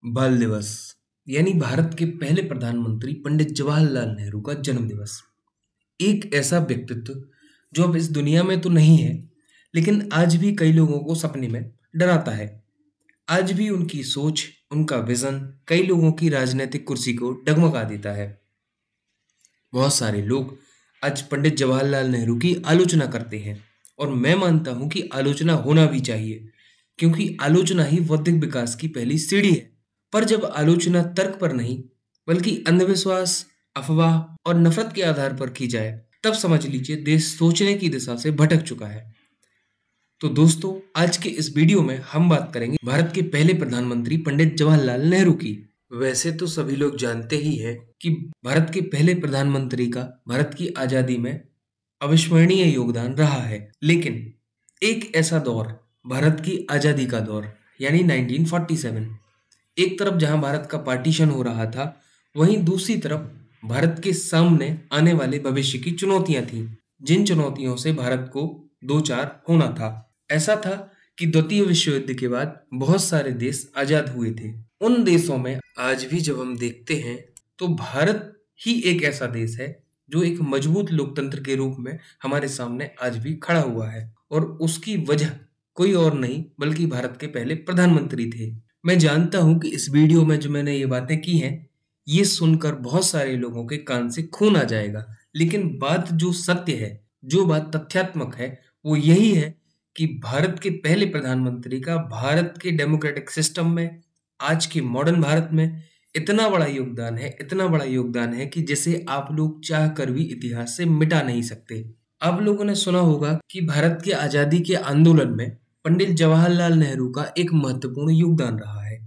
बाल दिवस यानी भारत के पहले प्रधानमंत्री पंडित जवाहरलाल नेहरू का जन्म दिवस। एक ऐसा व्यक्तित्व जो अब इस दुनिया में तो नहीं है, लेकिन आज भी कई लोगों को सपने में डराता है। आज भी उनकी सोच, उनका विजन कई लोगों की राजनीतिक कुर्सी को डगमगा देता है। बहुत सारे लोग आज पंडित जवाहरलाल नेहरू की आलोचना करते हैं और मैं मानता हूं कि आलोचना होना भी चाहिए, क्योंकि आलोचना ही बौद्धिक विकास की पहली सीढ़ी है। पर जब आलोचना तर्क पर नहीं बल्कि अंधविश्वास, अफवाह और नफरत के आधार पर की जाए, तब समझ लीजिए देश सोचने की दिशा से भटक चुका है। तो दोस्तों, आज के इस वीडियो में हम बात करेंगे भारत के पहले प्रधानमंत्री पंडित जवाहरलाल नेहरू की। वैसे तो सभी लोग जानते ही हैं कि भारत के पहले प्रधानमंत्री का भारत की आजादी में अविस्मरणीय योगदान रहा है, लेकिन एक ऐसा दौर, भारत की आजादी का दौर यानी 1947, एक तरफ जहां भारत का पार्टीशन हो रहा था, वहीं दूसरी तरफ भारत के सामने आने वाले भविष्य की चुनौतियां थीं, जिन चुनौतियों से भारत को दो चार होना था। ऐसा था कि द्वितीय विश्व युद्ध के बाद बहुत सारे देश आजाद हुए थे। उन देशों में आज भी जब हम देखते हैं तो भारत ही एक ऐसा देश है जो एक मजबूत लोकतंत्र के रूप में हमारे सामने आज भी खड़ा हुआ है, और उसकी वजह कोई और नहीं बल्कि भारत के पहले प्रधानमंत्री थे। मैं जानता हूं कि इस वीडियो में जो मैंने ये बातें की हैं, ये सुनकर बहुत सारे लोगों के कान से खून आ जाएगा, लेकिन बात जो सत्य है, जो बात तथ्यात्मक है, वो यही है कि भारत के पहले प्रधानमंत्री का भारत के डेमोक्रेटिक सिस्टम में, आज के मॉडर्न भारत में इतना बड़ा योगदान है, इतना बड़ा योगदान है कि जिसे आप लोग चाह कर भी इतिहास से मिटा नहीं सकते। आप लोगों ने सुना होगा कि भारत की आजादी के आंदोलन में पंडित जवाहरलाल नेहरू का एक महत्वपूर्ण योगदान रहा है।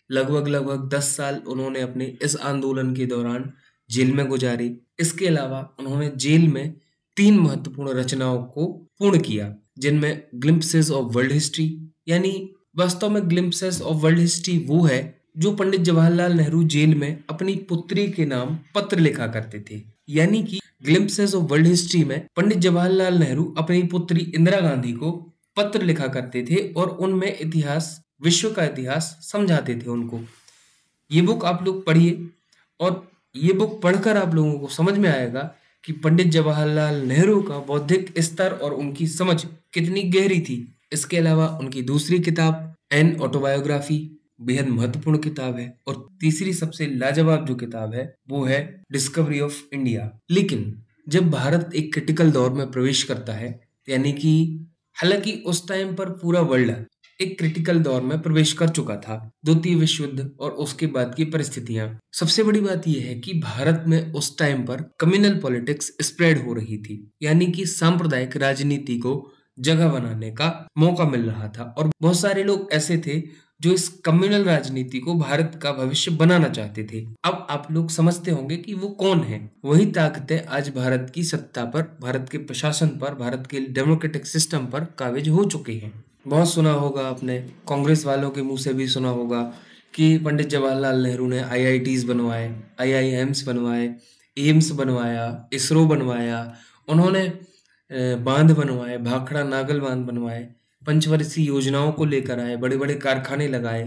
लगभग 10 साल उन्होंने अपने इस आंदोलन के दौरान जेल में गुजारे। इसके अलावा उन्होंने जेल में 3 महत्वपूर्ण रचनाओं को पूर्ण किया, जिनमें ग्लिम्पसेस ऑफ वर्ल्ड हिस्ट्री, यानी वास्तव में ग्लिम्पसेस ऑफ वर्ल्ड हिस्ट्री वो है जो पंडित जवाहरलाल नेहरू जेल में अपनी पुत्री के नाम पत्र लिखा करते थे। यानी कि ग्लिम्पसेस ऑफ वर्ल्ड हिस्ट्री में पंडित जवाहरलाल नेहरू अपनी पुत्री इंदिरा गांधी को पत्र लिखा करते थे और उनमें इतिहास, विश्व का इतिहास समझाते थे उनको। ये बुक आप लोग पढ़िए और ये बुक पढ़कर आप लोगों को समझ में आएगा कि पंडित जवाहरलाल नेहरू का बौद्धिक स्तर और उनकी समझ कितनी गहरी थी। इसके अलावा उनकी दूसरी किताब एन ऑटोबायोग्राफी बेहद महत्वपूर्ण किताब है, और तीसरी सबसे लाजवाब जो किताब है वो है डिस्कवरी ऑफ इंडिया। लेकिन जब भारत एक क्रिटिकल दौर में प्रवेश करता है, यानी कि हालांकि उस टाइम पर पूरा वर्ल्ड एक क्रिटिकल दौर में प्रवेश कर चुका था, द्वितीय विश्व युद्ध और उसके बाद की परिस्थितियां। सबसे बड़ी बात यह है कि भारत में उस टाइम पर कम्युनल पॉलिटिक्स स्प्रेड हो रही थी, यानी कि सांप्रदायिक राजनीति को जगह बनाने का मौका मिल रहा था, और बहुत सारे लोग ऐसे थे जो इस कम्युनल राजनीति को भारत का भविष्य बनाना चाहते थे। अब आप लोग समझते होंगे कि वो कौन है। वही ताकतें आज भारत की सत्ता पर, भारत के प्रशासन पर, भारत के डेमोक्रेटिक सिस्टम पर काबिज हो चुके हैं। बहुत सुना होगा आपने, कांग्रेस वालों के मुंह से भी सुना होगा कि पंडित जवाहरलाल नेहरू ने आईआईटीज बनवाए, आईआईएम्स बनवाए, एम्स बनवाया, इसरो बनवाया, उन्होंने बांध बनवाए, भाखड़ा नागल बांध बनवाए, पंचवर्षीय योजनाओं को लेकर आए, बड़े बड़े कारखाने लगाए।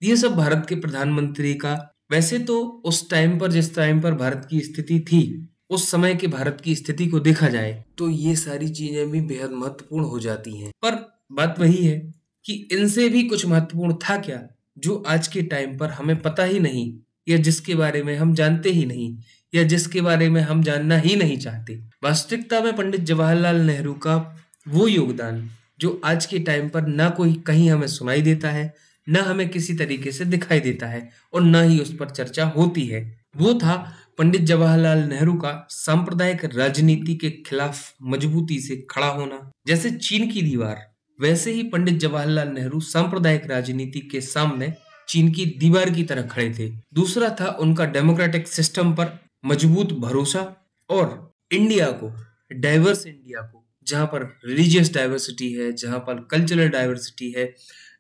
ये सब भारत के प्रधानमंत्री का, वैसे तो उस टाइम पर, जिस टाइम पर भारत की स्थिति थी, उस समय के भारत की स्थिति को देखा जाए तो ये सारी चीजें भी बेहद महत्वपूर्ण हो जाती हैं। पर बात वही है कि इनसे भी कुछ महत्वपूर्ण था क्या जो आज के टाइम पर हमें पता ही नहीं, या जिसके बारे में हम जानते ही नहीं, या जिसके बारे में हम जानना ही नहीं चाहते। वास्तविकता में पंडित जवाहरलाल नेहरू का वो योगदान जो आज के टाइम पर ना कोई कहीं हमें सुनाई देता है, ना हमें किसी तरीके से दिखाई देता है, और ना ही उस पर चर्चा होती है, वो था पंडित जवाहरलाल नेहरू का सांप्रदायिक राजनीति के खिलाफ मजबूती से खड़ा होना। जैसे चीन की दीवार, वैसे ही पंडित जवाहरलाल नेहरू सांप्रदायिक राजनीति के सामने चीन की दीवार की तरह खड़े थे। दूसरा था उनका डेमोक्रेटिक सिस्टम पर मजबूत भरोसा, और इंडिया को, डाइवर्स इंडिया को, जहां पर रिलीजियस डाइवर्सिटी है, जहां पर कल्चरल डाइवर्सिटी है,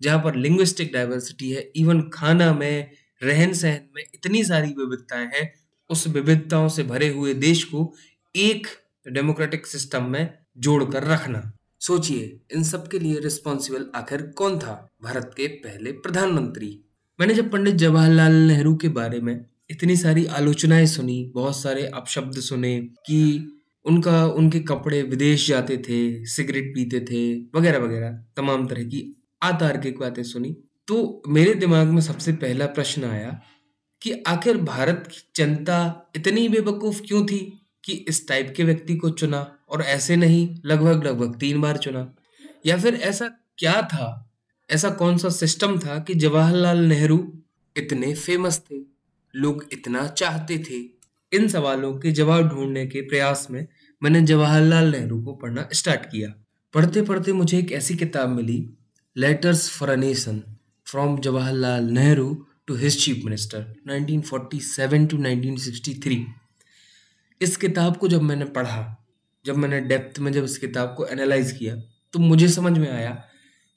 जहां पर लिंग्विस्टिक डाइवर्सिटी है, इवन खाना में, रहन सहन में इतनी सारी विविधताएं हैं, उस विविधताओं से भरे हुए देश को एक डेमोक्रेटिक सिस्टम में जोड़कर रखना। सोचिए, इन सब के लिए रिस्पॉन्सिबल आखिर कौन था? भारत के पहले प्रधानमंत्री। मैंने जब पंडित जवाहरलाल नेहरू के बारे में इतनी सारी आलोचनाएं सुनी, बहुत सारे अपशब्द सुने कि उनके कपड़े विदेश जाते थे, सिगरेट पीते थे, वगैरह वगैरह, तमाम तरह की अतार्किक बातें सुनी, तो मेरे दिमाग में सबसे पहला प्रश्न आया कि आखिर भारत की जनता इतनी बेवकूफ क्यों थी कि इस टाइप के व्यक्ति को चुना, और ऐसे नहीं लगभग लगभग 3 बार चुना। या फिर ऐसा क्या था, ऐसा कौन सा सिस्टम था कि जवाहरलाल नेहरू इतने फेमस थे, लोग इतना चाहते थे। इन सवालों के जवाब ढूंढने के प्रयास में मैंने जवाहरलाल नेहरू को पढ़ना स्टार्ट किया। पढ़ते पढ़ते मुझे एक ऐसी किताब मिली, letters for a nation from Jawaharlal Nehru to his chief minister 1947 to 1963। इस किताब को जब मैंने पढ़ा, जब मैंने डेप्थ में जब इस किताब को एनालाइज किया, तो मुझे समझ में आया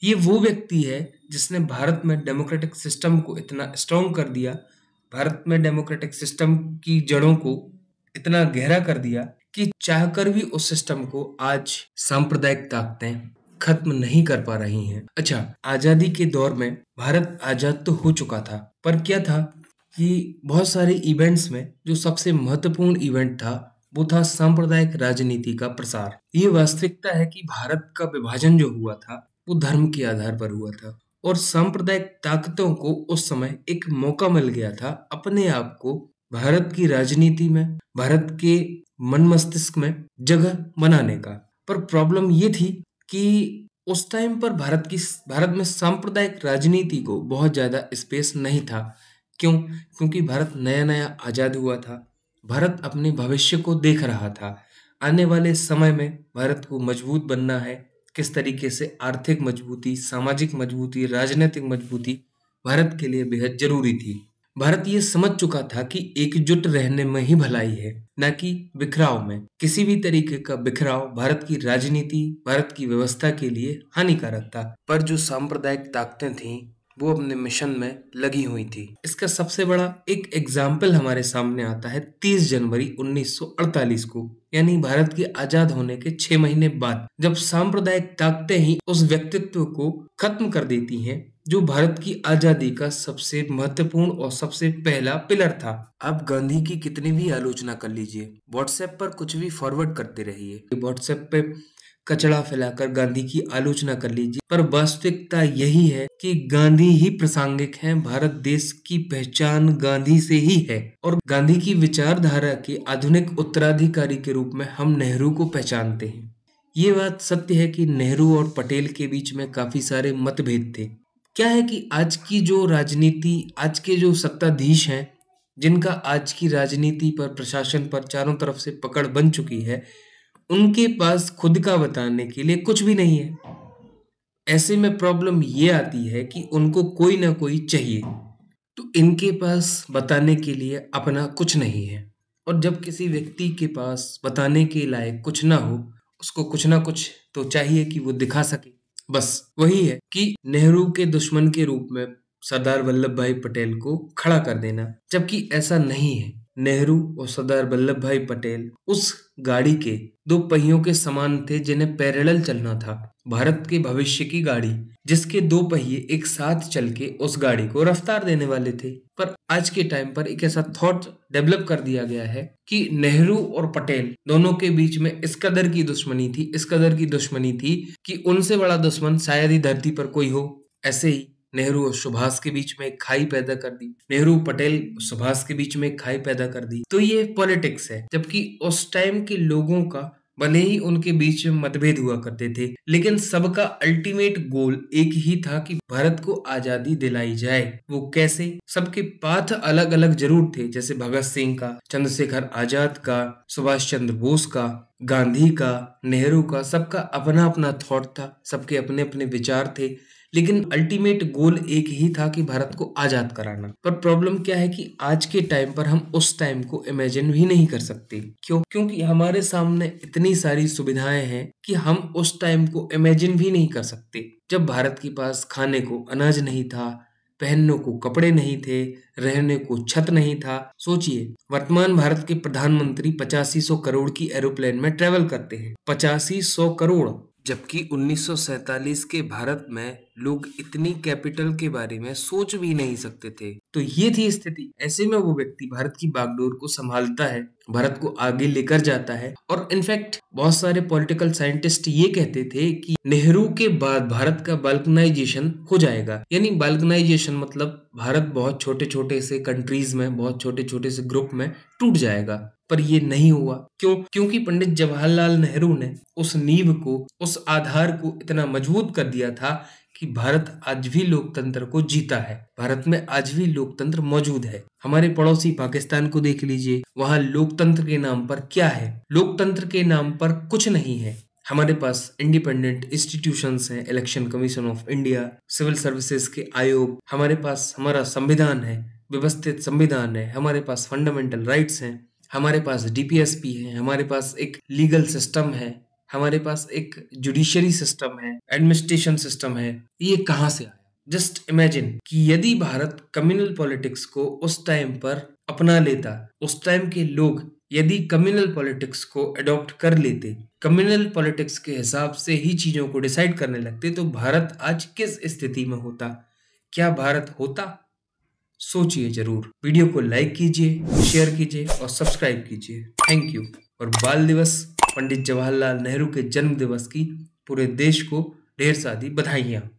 ये वो व्यक्ति है जिसने भारत में डेमोक्रेटिक सिस्टम को इतना स्ट्रॉन्ग कर दिया, भारत में डेमोक्रेटिक सिस्टम की जड़ों को इतना गहरा कर दिया कि चाहकर भी उस सिस्टम को आज सांप्रदायिक ताकतें खत्म नहीं कर पा रही हैं। अच्छा, आजादी के दौर में भारत आजाद तो हो चुका था, पर क्या था कि बहुत सारे इवेंट्स में जो सबसे महत्वपूर्ण इवेंट था वो था सांप्रदायिक राजनीति का प्रसार। ये वास्तविकता है कि भारत का विभाजन जो हुआ था वो धर्म के आधार पर हुआ था, और सांप्रदायिक ताकतों को उस समय एक मौका मिल गया था अपने आप को भारत की राजनीति में, भारत के मन मस्तिष्क में जगह बनाने का। पर प्रॉब्लम ये थी कि उस टाइम पर भारत में सांप्रदायिक राजनीति को बहुत ज्यादा स्पेस नहीं था। क्यों? क्योंकि भारत नया नया आजाद हुआ था, भारत अपने भविष्य को देख रहा था। आने वाले समय में भारत को मजबूत बनना है, किस तरीके से आर्थिक मजबूती, सामाजिक मजबूती, राजनीतिक मजबूती भारत के लिए बेहद जरूरी थी। भारत ये समझ चुका था कि एकजुट रहने में ही भलाई है, न कि बिखराव में। किसी भी तरीके का बिखराव भारत की राजनीति, भारत की व्यवस्था के लिए हानिकारक था। पर जो सांप्रदायिक ताकतें थीं वो अपने मिशन में लगी हुई थी। इसका सबसे बड़ा एक एग्जाम्पल हमारे सामने आता है 30 जनवरी 1948 को, यानी भारत के आजाद होने के 6 महीने बाद, जब सांप्रदायिक ताकतें ही उस व्यक्तित्व को खत्म कर देती हैं जो भारत की आजादी का सबसे महत्वपूर्ण और सबसे पहला पिलर था। आप गांधी की कितनी भी आलोचना कर लीजिए, व्हाट्सएप पर कुछ भी फॉरवर्ड करते रहिए, व्हाट्सएप पे कचड़ा फैलाकर गांधी की आलोचना कर लीजिए, पर वास्तविकता यही है कि गांधी ही प्रासंगिक हैं। भारत देश की पहचान गांधी से ही है, और गांधी की विचारधारा के आधुनिक उत्तराधिकारी के रूप में हम नेहरू को पहचानते हैं। ये बात सत्य है कि नेहरू और पटेल के बीच में काफी सारे मतभेद थे। क्या है कि आज की जो राजनीति, आज के जो सत्ताधीश हैं, जिनका आज की राजनीति पर, प्रशासन पर चारों तरफ से पकड़ बन चुकी है, उनके पास खुद का बताने के लिए कुछ भी नहीं है। ऐसे में प्रॉब्लम ये आती है कि उनको कोई ना कोई चाहिए, तो इनके पास बताने के लिए अपना कुछ नहीं है। और जब किसी व्यक्ति के पास बताने के लायक कुछ ना हो, उसको कुछ ना कुछ तो चाहिए कि वो दिखा सके। बस वही है कि नेहरू के दुश्मन के रूप में सरदार वल्लभ भाई पटेल को खड़ा कर देना, जबकि ऐसा नहीं है। नेहरू और सरदार वल्लभ भाई पटेल उस गाड़ी के 2 पहियों के समान थे जिन्हें पैरेलल चलना था। भारत के भविष्य की गाड़ी, जिसके 2 पहिए एक साथ चल के उस गाड़ी को रफ्तार देने वाले थे। पर आज के टाइम पर एक ऐसा थॉट डेवलप कर दिया गया है कि नेहरू और पटेल दोनों के बीच में इस कदर की दुश्मनी थी, इस कदर की दुश्मनी थी कि उनसे बड़ा दुश्मन शायद ही धरती पर कोई हो। ऐसे ही नेहरू और सुभाष के बीच में एक खाई पैदा कर दी, नेहरू पटेल सुभाष के बीच में एक खाई पैदा कर दी। तो ये पॉलिटिक्स है। जबकि उस टाइम के लोगों का, भले ही उनके बीच में मतभेद हुआ करते थे, लेकिन सबका अल्टीमेट गोल एक ही था कि भारत को आजादी दिलाई जाए। वो कैसे? सबके पाथ अलग अलग जरूर थे, जैसे भगत सिंह का, चंद्रशेखर आजाद का, सुभाष चंद्र बोस का, गांधी का, नेहरू का, सबका अपना अपना थॉट था, सबके अपने अपने विचार थे, लेकिन अल्टीमेट गोल एक ही था कि भारत को आजाद कराना। पर प्रॉब्लम क्या है कि आज के टाइम पर हम उस टाइम को इमेजिन भी नहीं कर सकते। क्यों? क्योंकि हमारे सामने इतनी सारी सुविधाएं हैं कि हम उस टाइम को इमेजिन भी नहीं कर सकते, जब भारत के पास खाने को अनाज नहीं था, पहनने को कपड़े नहीं थे, रहने को छत नहीं था। सोचिए, वर्तमान भारत के प्रधानमंत्री 8500 करोड़ की एरोप्लेन में ट्रेवल करते हैं। 8500 करोड़, जबकि 1947 के भारत में लोग इतनी कैपिटल के बारे में सोच भी नहीं सकते थे। तो ये थी स्थिति। ऐसे में वो व्यक्ति भारत की बागडोर को संभालता है, भारत को आगे लेकर जाता है। और इनफैक्ट बहुत सारे पॉलिटिकल साइंटिस्ट ये कहते थे कि नेहरू के बाद भारत का बाल्कनाइजेशन हो जाएगा। यानी बाल्कनाइजेशन मतलब भारत बहुत छोटे छोटे से कंट्रीज में, बहुत छोटे छोटे से ग्रुप में टूट जाएगा। पर ये नहीं हुआ। क्यों? क्योंकि पंडित जवाहरलाल नेहरू ने उस नींव को, उस आधार को इतना मजबूत कर दिया था कि भारत आज भी लोकतंत्र को जीता है। भारत में आज भी लोकतंत्र मौजूद है। हमारे पड़ोसी पाकिस्तान को देख लीजिए, वहां लोकतंत्र के नाम पर क्या है? लोकतंत्र के नाम पर कुछ नहीं है। हमारे पास इंडिपेंडेंट इंस्टीट्यूशंस हैं, election commission of India, civil services के आयोग, हमारे पास हमारा संविधान है, व्यवस्थित संविधान है, हमारे पास फंडामेंटल राइट्स हैं, हमारे पास डीपीएसपी है, हमारे पास एक लीगल सिस्टम है, हमारे पास एक जुडिशरी सिस्टम है, एडमिनिस्ट्रेशन सिस्टम है। ये कहाँ से आया? जस्ट इमेजिन कि यदि भारत कम्युनल पॉलिटिक्स को उस टाइम पर अपना लेता, उस टाइम के लोग यदि कम्युनल पॉलिटिक्स को अडॉप्ट कर लेते, कम्युनल पॉलिटिक्स के हिसाब से ही चीजों को डिसाइड करने लगते, तो भारत आज किस स्थिति में होता? क्या भारत होता? सोचिए जरूर। वीडियो को लाइक कीजिए, शेयर कीजिए और सब्सक्राइब कीजिए। Thank you. और बाल दिवस, पंडित जवाहरलाल नेहरू के जन्म दिवस की पूरे देश को ढेर सारी बधाइयाँ।